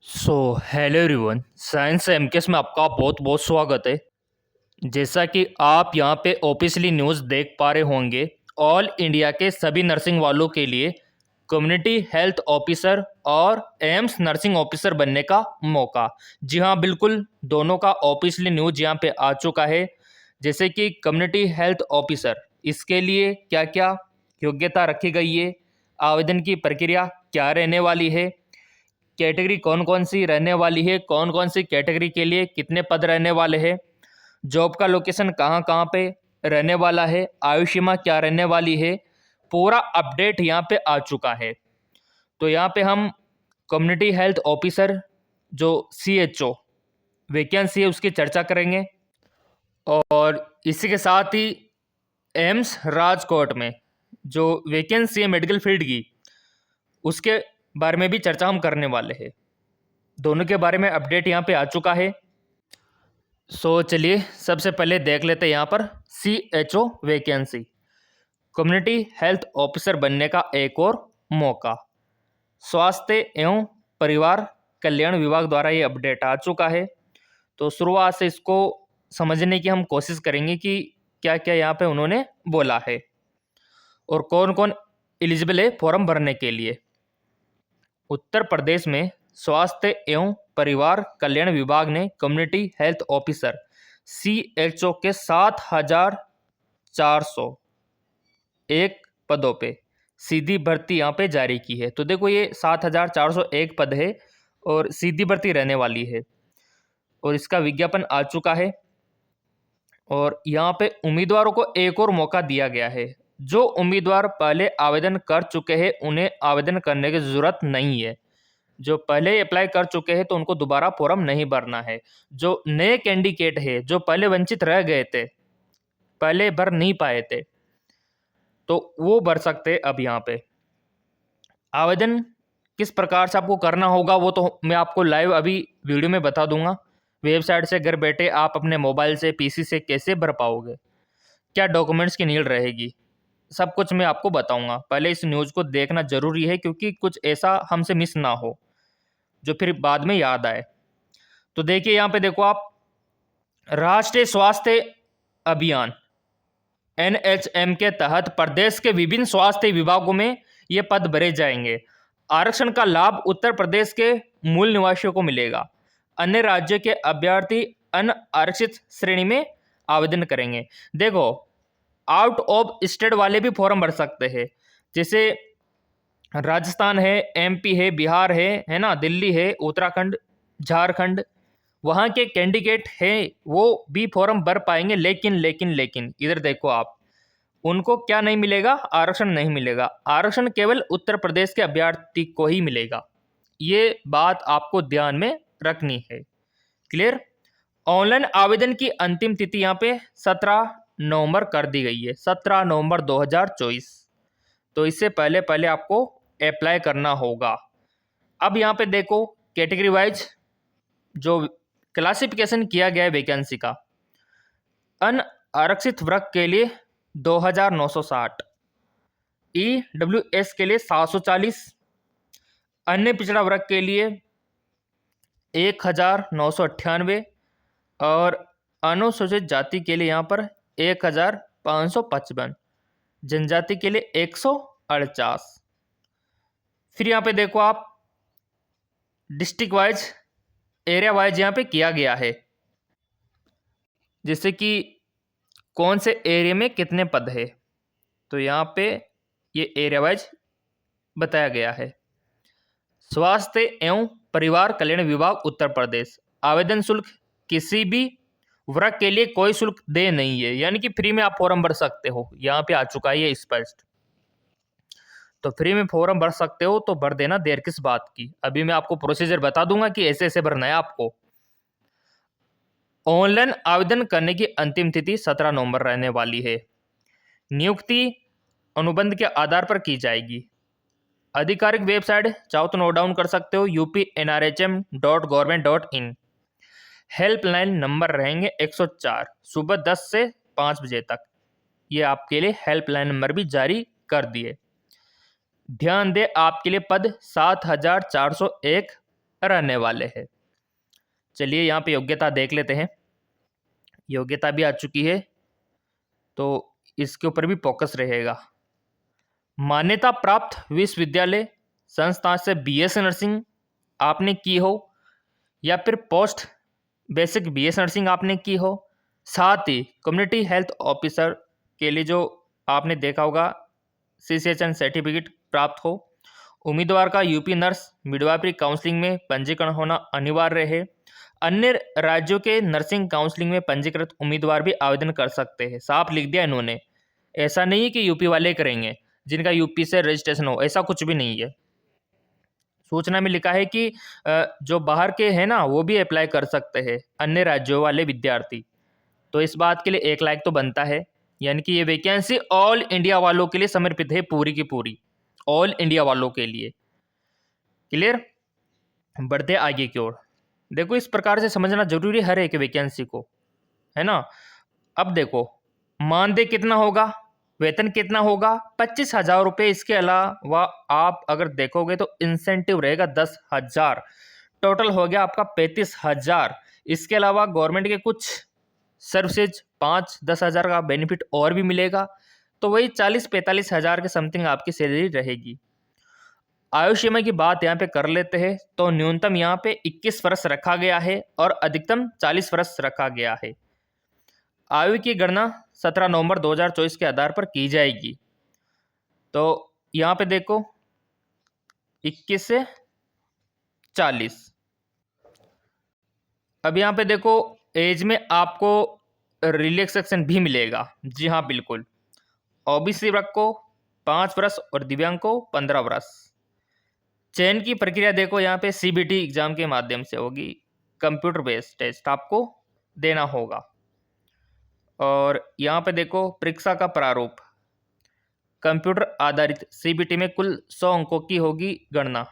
Hello everyone. Science MKS में आपका बहुत बहुत स्वागत है। जैसा कि आप यहाँ पे ऑफिशियली न्यूज़ देख पा रहे होंगे, ऑल इंडिया के सभी नर्सिंग वालों के लिए कम्युनिटी हेल्थ ऑफिसर और एम्स नर्सिंग ऑफिसर बनने का मौका। जी हाँ, बिल्कुल, दोनों का ऑफिशियली न्यूज़ यहाँ पे आ चुका है। जैसे कि कम्युनिटी हेल्थ ऑफिसर, इसके लिए क्या क्या योग्यता रखी गई है, आवेदन की प्रक्रिया क्या रहने वाली है, कैटेगरी कौन कौन सी रहने वाली है, कौन कौन सी कैटेगरी के लिए कितने पद रहने वाले हैं, जॉब का लोकेशन कहाँ कहाँ पे रहने वाला है, आयु सीमा क्या रहने वाली है, पूरा अपडेट यहाँ पे आ चुका है। तो यहाँ पे हम कम्युनिटी हेल्थ ऑफिसर जो CHO वैकेंसी है उसकी चर्चा करेंगे, और इसी के साथ ही एम्स राजकोट में जो वैकेंसी है मेडिकल फील्ड की, उसके बारे में भी चर्चा हम करने वाले हैं। दोनों के बारे में अपडेट यहाँ पे आ चुका है। चलिए सबसे पहले देख लेते हैं यहाँ पर CHO vacancy, community health officer बनने का एक और मौका। स्वास्थ्य एवं परिवार कल्याण विभाग द्वारा ये अपडेट आ चुका है। तो शुरुआत से इसको समझने की हम कोशिश करेंगे कि क्या क्या यहाँ पे उन्होंने बोला है और कौन कौन एलिजिबल है फॉर्म भरने के लिए। उत्तर प्रदेश में स्वास्थ्य एवं परिवार कल्याण विभाग ने कम्युनिटी हेल्थ ऑफिसर CHO के 7,401 पदों पे सीधी भर्ती यहाँ पे जारी की है। तो देखो, ये 7,401 पद है और सीधी भर्ती रहने वाली है, और इसका विज्ञापन आ चुका है। और यहाँ पे उम्मीदवारों को एक और मौका दिया गया है। जो उम्मीदवार पहले आवेदन कर चुके हैं उन्हें आवेदन करने की जरूरत नहीं है। जो पहले अप्लाई कर चुके हैं तो उनको दोबारा फॉर्म नहीं भरना है। जो नए कैंडिडेट है, जो पहले वंचित रह गए थे, पहले भर नहीं पाए थे, तो वो भर सकते। अब यहाँ पे आवेदन किस प्रकार से आपको करना होगा वो तो मैं आपको लाइव अभी वीडियो में बता दूंगा। वेबसाइट से घर बैठे आप अपने मोबाइल से, PC से कैसे भर पाओगे, क्या डॉक्यूमेंट्स की नीड रहेगी, सब कुछ मैं आपको बताऊंगा। पहले इस न्यूज़ को देखना जरूरी है, क्योंकि कुछ ऐसा हमसे मिस ना हो जो फिर बाद में याद आए। तो देखिए यहाँ पे देखो आप, राष्ट्रीय स्वास्थ्य अभियान NHM के तहत प्रदेश के विभिन्न स्वास्थ्य विभागों में ये पद भरे जाएंगे। आरक्षण का लाभ उत्तर प्रदेश के मूल निवासियों को मिलेगा। अन्य राज्य के अभ्यर्थी अन्य आरक्षित श्रेणी में आवेदन करेंगे। देखो, आउट ऑफ स्टेट वाले भी फॉर्म भर सकते हैं, जैसे राजस्थान है, MP है, बिहार है ना, दिल्ली है, उत्तराखंड, झारखंड, वहाँ के कैंडिडेट हैं वो भी फॉर्म भर पाएंगे। लेकिन इधर देखो आप, उनको क्या नहीं मिलेगा, आरक्षण नहीं मिलेगा। आरक्षण केवल उत्तर प्रदेश के अभ्यर्थी को ही मिलेगा। ये बात आपको ध्यान में रखनी है। क्लियर? ऑनलाइन आवेदन की अंतिम तिथि यहाँ पे 17 नवंबर कर दी गई है, 17 नवंबर 2024। तो इससे पहले पहले आपको अप्लाई करना होगा। अब यहाँ पे देखो, कैटेगरी वाइज जो क्लासिफिकेशन किया गया है वैकेंसी का, अनारक्षित वर्ग के लिए 2,960, EWS के लिए 740, अन्य पिछड़ा वर्ग के लिए 1,998, और अनुसूचित जाति के लिए यहाँ पर 1,555, जनजाति के लिए 148। फिर यहाँ पे देखो आप, डिस्ट्रिक्ट वाइज, एरिया वाइज यहाँ पे किया गया है, जैसे कि कौन से एरिया में कितने पद है। तो यहाँ पे ये एरिया वाइज बताया गया है। स्वास्थ्य एवं परिवार कल्याण विभाग उत्तर प्रदेश, आवेदन शुल्क किसी भी वर्ग के लिए कोई शुल्क दे नहीं है, यानी कि फ्री में आप फॉर्म भर सकते हो। यहाँ पे आ चुका है ये स्पष्ट। तो फ्री में फॉर्म भर सकते हो तो भर देना, देर किस बात की। अभी मैं आपको प्रोसीजर बता दूंगा कि ऐसे ऐसे भरना है आपको। ऑनलाइन आवेदन करने की अंतिम तिथि 17 नवंबर रहने वाली है। नियुक्ति अनुबंध के आधार पर की जाएगी। आधिकारिक वेबसाइट चाहो तो नोट डाउन कर सकते हो, upnrhm.government.in। हेल्पलाइन नंबर रहेंगे 104, सुबह 10 से 5 बजे तक। ये आपके लिए हेल्पलाइन नंबर भी जारी कर दिए। ध्यान दे, आपके लिए पद 7,401 रहने वाले हैं। चलिए यहाँ पे योग्यता देख लेते हैं। योग्यता भी आ चुकी है, तो इसके ऊपर भी फोकस रहेगा। मान्यता प्राप्त विश्वविद्यालय संस्थान से बीएससी नर्सिंग आपने की हो या फिर पोस्ट बेसिक बीएससी नर्सिंग आपने की हो, साथ ही कम्युनिटी हेल्थ ऑफिसर के लिए जो आपने देखा होगा CCHN सर्टिफिकेट प्राप्त हो। उम्मीदवार का यूपी नर्स मिडवाइफरी काउंसलिंग में पंजीकरण होना अनिवार्य है। अन्य राज्यों के नर्सिंग काउंसलिंग में पंजीकृत उम्मीदवार भी आवेदन कर सकते हैं। साफ लिख दिया इन्होंने, ऐसा नहीं है कि यूपी वाले करेंगे जिनका यूपी से रजिस्ट्रेशन हो, ऐसा कुछ भी नहीं है। सूचना में लिखा है कि जो बाहर के हैं ना वो भी अप्लाई कर सकते हैं, अन्य राज्यों वाले विद्यार्थी। तो इस बात के लिए 1 लाख तो बनता है, यानी कि ये वैकेंसी ऑल इंडिया वालों के लिए समर्पित है, पूरी की पूरी ऑल इंडिया वालों के लिए। क्लियर? बढ़ते आगे की ओर। देखो इस प्रकार से समझना जरूरी है हर एक वैकेंसी को, है ना। अब देखो मानदेय कितना होगा, वेतन कितना होगा, 25,000 रुपये। इसके अलावा आप अगर देखोगे तो इंसेंटिव रहेगा 10,000, टोटल हो गया आपका 35,000। इसके अलावा गवर्नमेंट के कुछ सर्विसेज 5-10,000 का बेनिफिट और भी मिलेगा, तो वही 40-45,000 के समथिंग आपकी सैलरी रहेगी। आयु सीमा की बात यहाँ पे कर लेते हैं, तो न्यूनतम यहाँ पे 21 वर्ष रखा गया है और अधिकतम 40 वर्ष रखा गया है। आयु की गणना 17 नवंबर 2024 के आधार पर की जाएगी। तो यहाँ पे देखो 21 से 40। अब यहाँ पे देखो एज में आपको रिलैक्सेशन भी मिलेगा। जी हाँ बिल्कुल। ओबीसी वर्ग को 5 वर्ष और दिव्यांग को 15 वर्ष। चयन की प्रक्रिया देखो यहाँ पे CBT एग्जाम के माध्यम से होगी, कंप्यूटर बेस्ड टेस्ट आपको देना होगा। और यहाँ पे देखो परीक्षा का प्रारूप कंप्यूटर आधारित CBT में कुल 100 अंकों की होगी गणना,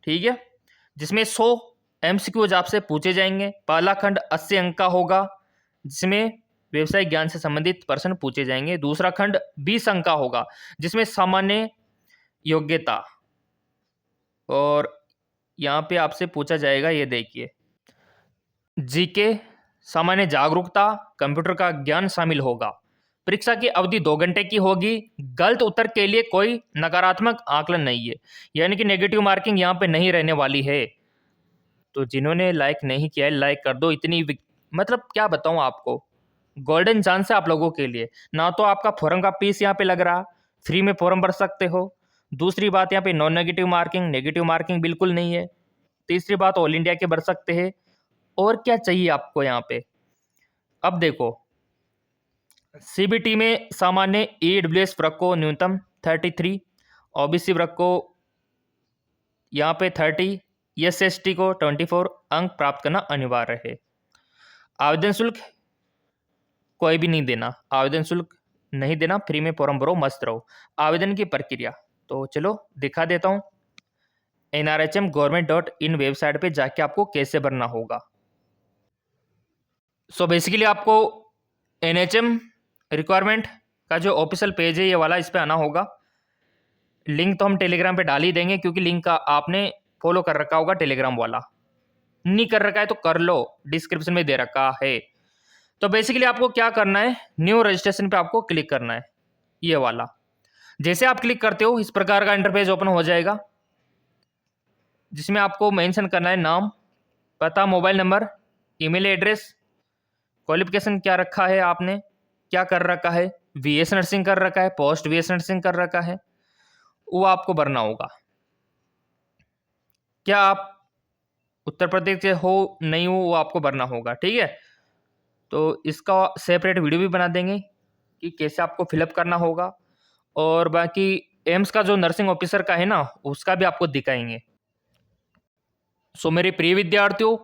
ठीक है, जिसमें 100 MCQs आपसे पूछे जाएंगे। पहला खंड 80 अंक का होगा, जिसमें व्यवसायिक ज्ञान से संबंधित प्रश्न पूछे जाएंगे। दूसरा खंड 20 अंक का होगा, जिसमें सामान्य योग्यता, और यहाँ पे आपसे पूछा जाएगा, ये देखिए, जीके, सामान्य जागरूकता, कंप्यूटर का ज्ञान शामिल होगा। परीक्षा की अवधि 2 घंटे की होगी। गलत उत्तर के लिए कोई नकारात्मक आकलन नहीं है, यानी कि नेगेटिव मार्किंग यहाँ पे नहीं रहने वाली है। तो जिन्होंने लाइक नहीं किया है लाइक कर दो। इतनी मतलब क्या बताऊँ आपको, गोल्डन चांस है आप लोगों के लिए। ना तो आपका फॉर्म का फीस यहाँ पे लग रहा, फ्री में फॉर्म भर सकते हो। दूसरी बात यहाँ पे नॉन नेगेटिव मार्किंग बिल्कुल नहीं है। तीसरी बात ऑल इंडिया के भर सकते हैं। और क्या चाहिए आपको यहाँ पे। अब देखो CBT में सामान्य EWS वर्ग को न्यूनतम 33, OBC वर्ग को यहाँ पे 30, SC/ST को 24 अंक प्राप्त करना अनिवार्य है। आवेदन शुल्क कोई भी नहीं देना, आवेदन शुल्क नहीं देना, फ्री में फॉर्म भरो, मस्त रहो। आवेदन की प्रक्रिया तो चलो दिखा देता हूँ। NRHM-government.in वेबसाइट पे जाके आपको कैसे भरना होगा। सो बेसिकली आपको NHM रिक्वायरमेंट का जो ऑफिशियल पेज है ये वाला, इस पे आना होगा। लिंक तो हम टेलीग्राम पे डाल ही देंगे, क्योंकि लिंक का आपने फॉलो कर रखा होगा टेलीग्राम वाला। नहीं कर रखा है तो कर लो, डिस्क्रिप्शन में दे रखा है। तो बेसिकली आपको क्या करना है, न्यू रजिस्ट्रेशन पे आपको क्लिक करना है, ये वाला। जैसे आप क्लिक करते हो इस प्रकार का इंटरफेस ओपन हो जाएगा, जिसमें आपको मेंशन करना है नाम, पता, mobile number, email address, qualification क्या रखा है आपने, क्या कर रखा है, BS नर्सिंग कर रखा है, पोस्ट BS नर्सिंग कर रखा है, वो आपको भरना होगा। क्या आप उत्तर प्रदेश से हो नहीं हो वो आपको भरना होगा, ठीक है। तो इसका सेपरेट वीडियो भी बना देंगे कि कैसे आपको फिलअप करना होगा। और बाकी एम्स का जो नर्सिंग ऑफिसर का है ना, उसका भी आपको दिखाएंगे। सो मेरे प्रिय विद्यार्थियों,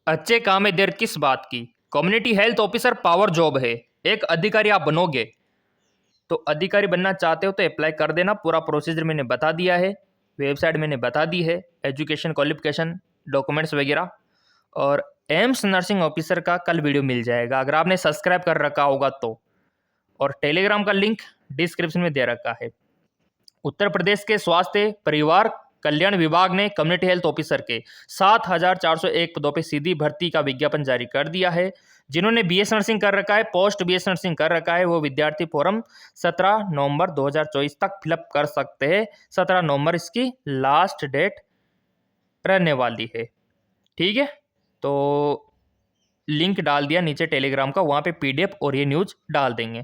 अच्छे काम में देर किस बात की। Community health officer power job है, एक अधिकारी आप बनोगे। तो अधिकारी बनना चाहते हो तो अप्लाई कर देना। पूरा प्रोसीजर मैंने बता दिया है, वेबसाइट मैंने बता दी है, एजुकेशन, क्वालिफिकेशन, डॉक्यूमेंट्स वगैरह। और एम्स नर्सिंग ऑफिसर का कल वीडियो मिल जाएगा अगर आपने सब्सक्राइब कर रखा होगा तो। और टेलीग्राम का लिंक डिस्क्रिप्शन में दे रखा है। उत्तर प्रदेश के स्वास्थ्य परिवार कल्याण विभाग ने कम्युनिटी हेल्थ ऑफिसर के 7,401 पदों पे सीधी भर्ती का विज्ञापन जारी कर दिया है। जिन्होंने बीएस नर्सिंग कर रखा है, पोस्ट बीएस नर्सिंग कर रखा है, वो विद्यार्थी फॉर्म 17 नवंबर 2024 तक फिलअप कर सकते हैं। 17 नवंबर इसकी लास्ट डेट रहने वाली है। ठीक है, तो लिंक डाल दिया नीचे टेलीग्राम का, वहाँ पे पीडीएफ और ये न्यूज़ डाल देंगे।